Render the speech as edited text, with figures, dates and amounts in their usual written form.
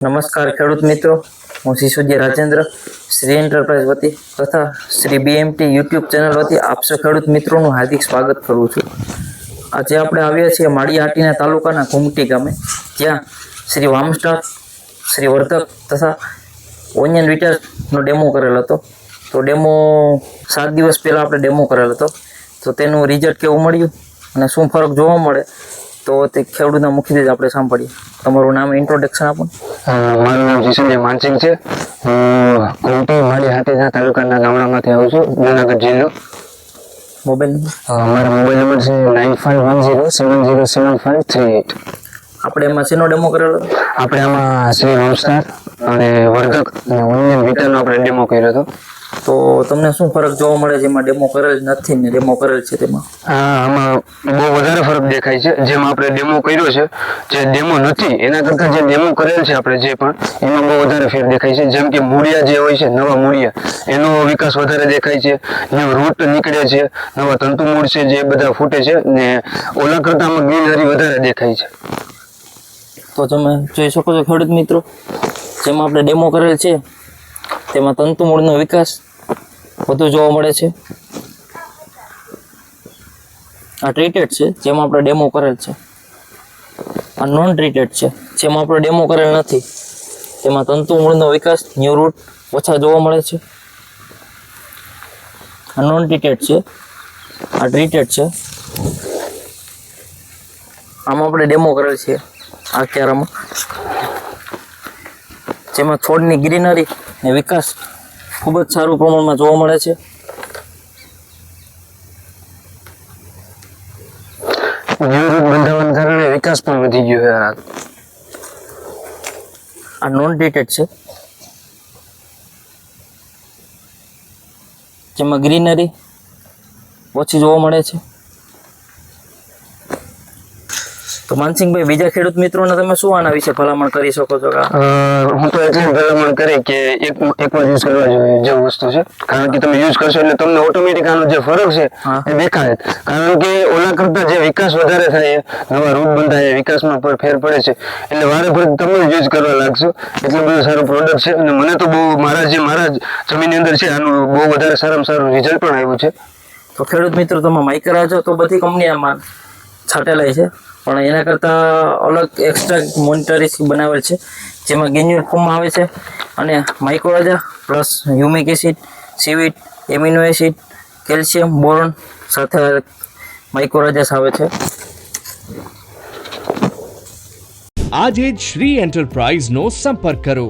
નમસ્કાર ખેડૂત મિત્રો, હું સિસોદિયા રાજેન્દ્ર શ્રી એન્ટરપ્રાઇઝ વતી તથા શ્રી બીએમટી યુટ્યુબ ચેનલ વતી આપ સૌ ખેડૂત મિત્રોનું હાર્દિક સ્વાગત કરું છું. આજે આપણે આવ્યા છીએ માળિયાહાટીના તાલુકાના ઘુમટી ગામે, જ્યાં શ્રી વામસ્ટાર, શ્રી વર્ધક તથા ઓનિયન વિટાસનો ડેમો કરેલ હતો. તો ડેમો 7 દિવસ પહેલાં આપણે ડેમો કરેલ હતો. તો તેનું રિઝલ્ટ કેવું મળ્યું અને શું ફરક જોવા મળે તો તે ખેડૂતના મુખથી જ આપણે સાંભળીએ. તમારું નામ ઇન્ટ્રોડક્શન આપો. મારું નામ જીસુભાઈ માનસિંગ છે. હું ઘુમટી માળિયાહાટીના તાલુકાના ગામડામાંથી આવું છું, જુનાગઢ જિલ્લો. Mobile number? મારો મોબાઈલ નંબર છે 9510707538. આપણે એમાં શેનો ડેમો કરેલો? આપણે આમાં શ્રી વામસ્ટાર અને વર્ધક અને ઓનિયન વિટાનો આપણે ડેમો કર્યો હતો. તો તમને શું ફરક જોવા મળે જેમાં ડેમો કરેલ નથી ને ડેમો કરેલ છે તેમાં? આમાં બહુ વધારે ફરક દેખાય છે. જેમ આપણે ડેમો કર્યો છે, જે ડેમો નથી એના કરતાં જે ડેમો કરેલ છે આપણે જે પણ, એમાં બહુ વધારે ફેર દેખાય છે. જેમ કે મૂળિયા જે હોય છે, નવા મૂળિયા, એનો વિકાસ વધારે દેખાય છે. નવા રૂટ નીકળે છે, નવા તંતુ મૂળ છે જે બધા ફૂટે છે, ને ઓલા કરતાં આમાં ગ્રીનરી વધારે દેખાય છે. તો તમે જોઈ શકો છો ખેડૂત મિત્રો, જેમાં આપણે ડેમો કરેલ છે તેમાં તંતુ મૂળનો વિકાસ વધુ જોવા મળે છે. આ ટ્રીટેડ છે જેમાં આપણે ડેમો કરેલ છે. આ નોન ટ્રીટેડ છે જેમાં આપણે ડેમો કરેલ નથી. તેમાં તંતુ મૂળનો વિકાસ, ન્યૂ રૂટ ઓછા જોવા મળે છે. આ નોન ટ્રીટેડ છે, આ ટ્રીટેડ છે. આમાં આપણે ડેમો કરેલ છે આ ક્યારામાં, જેમાં છોડની ગ્રીનરી ને વિકાસ ખૂબ જ સારું પ્રમાણમાં જોવા મળે છે. ન્યૂ રૂટ બંધાવાના કારણે વિકાસ પણ વધી ગયો છે. આ નોન ટ્રીટેડ છે, જેમાં ગ્રીનરી ઓછી જોવા મળે છે. તો માનસિંહભાઈ, બીજા ખેડૂત મિત્રોને તમે શું આના વિશે ભલામણ કરી શકો છો? હું તો એટલે ભલામણ કરી કે એકવાર યુઝ કરવા જોઈએ જેવું વસ્તુ છે. કારણ કે તમે યુઝ કરશો એટલે તમને ઓટોમેટિક આનો જે ફરક છે એ દેખાય. કારણ કે ઓલા કરતા જે વિકાસ વધારે થાય, નવા રૂટ બંધાય, વિકાસમાં પણ ફેર પડે છે. એટલે વારે ફરતી તમે યુઝ કરવા લાગશો. એટલું બધું સારું પ્રોડક્ટ છે અને મને તો બહુ મારા જમીનની અંદર છે આનું બહુ વધારે સારામાં સારું રિઝલ્ટ પણ આવ્યું છે. તો ખેડૂત મિત્રો, તમે માઇક્રા જો તો બધી કંપની આમાં છાંટેલાય છે, પણ એના કરતાં અલગ એક્સ્ટ્રા મોનિટરીસ બનાવેલ છે, જેમાં ગ્રેન્યુલ ફોર્મમાં આવે છે અને માઇક્રોરાજા plus humic acid, seaweed, amino acid, calcium, boron સાથે માઇક્રોરાજાસ આવે છે. આજે જ શ્રી એન્ટરપ્રાઇઝનો સંપર્ક કરો.